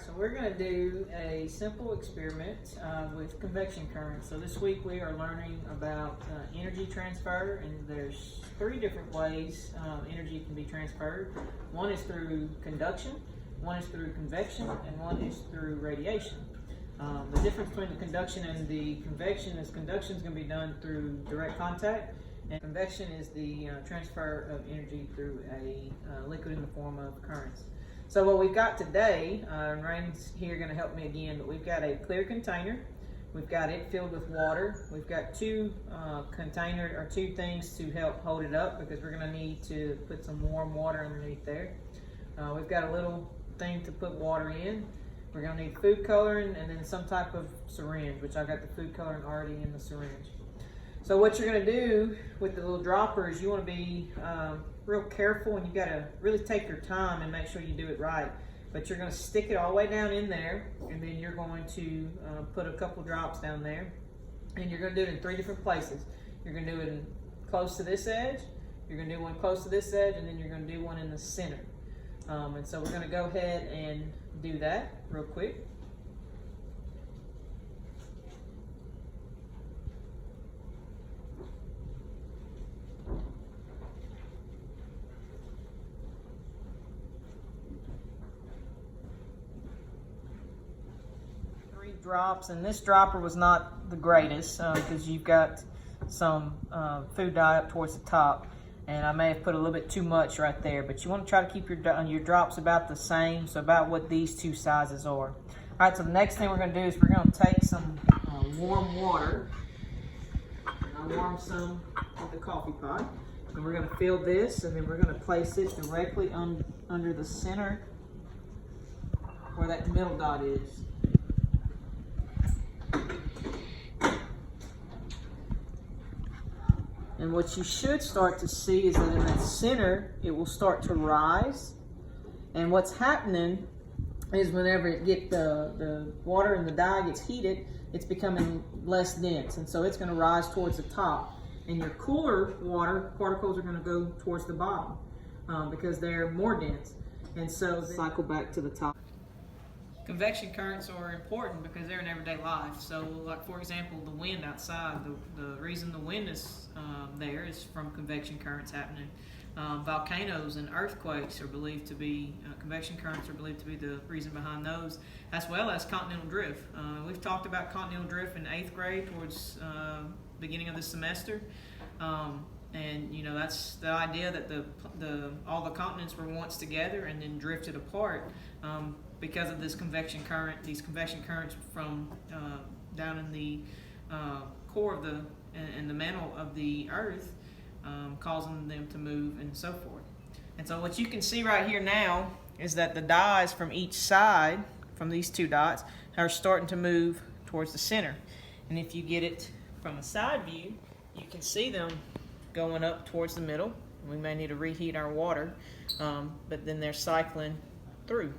So we're going to do a simple experiment with convection currents. So this week we are learning about energy transfer, and there's three different ways energy can be transferred. One is through conduction, one is through convection, and one is through radiation. The difference between the conduction and the convection is conduction is going to be done through direct contact, and convection is the transfer of energy through a liquid in the form of currents. So what we've got today, and Rain's here going to help me again, but we've got a clear container. We've got it filled with water. We've got two things to help hold it up, because we're going to need to put some warm water underneath there. We've got a little thing to put water in. We're going to need food coloring and then some type of syringe, which I've got the food coloring already in the syringe. So what you're going to do with the little dropper is you want to be real careful, and you've got to really take your time and make sure you do it right. But you're going to stick it all the way down in there, and then you're going to put a couple drops down there, and you're going to do it in three different places. You're going to do it close to this edge, you're going to do one close to this edge, and then you're going to do one in the center. And so we're going to go ahead and do that real quick. Drops, and this dropper was not the greatest because you've got some food dye up towards the top, and I may have put a little bit too much right there, but you want to try to keep your drops about the same, so about what these two sizes are. All right, so the next thing we're going to do is we're going to take some warm water, and I'll warm some with the coffee pot, and we're going to fill this, and then we're going to place it directly under the center where that middle dot is. And what you should start to see is that in that center, it will start to rise. And what's happening is whenever the water and the dye gets heated, it's becoming less dense. And so it's going to rise towards the top. And your cooler water particles are going to go towards the bottom because they're more dense. And so they cycle back to the top. Convection currents are important because they're in everyday life. So, like for example, the wind outside, the reason the wind is there is from convection currents happening. Volcanoes and earthquakes are believed to be, convection currents are believed to be the reason behind those, as well as continental drift. We've talked about continental drift in 8th grade towards beginning of the semester. And you know, that's the idea that all the continents were once together and then drifted apart because of this convection current. These convection currents from down in the core of the mantle of the Earth, causing them to move and so forth. And so what you can see right here now is that the dyes from each side, from these two dots, are starting to move towards the center. And if you get it from a side view, you can see them going up towards the middle. We may need to reheat our water, but then they're cycling through,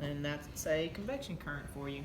and that's a convection current for you.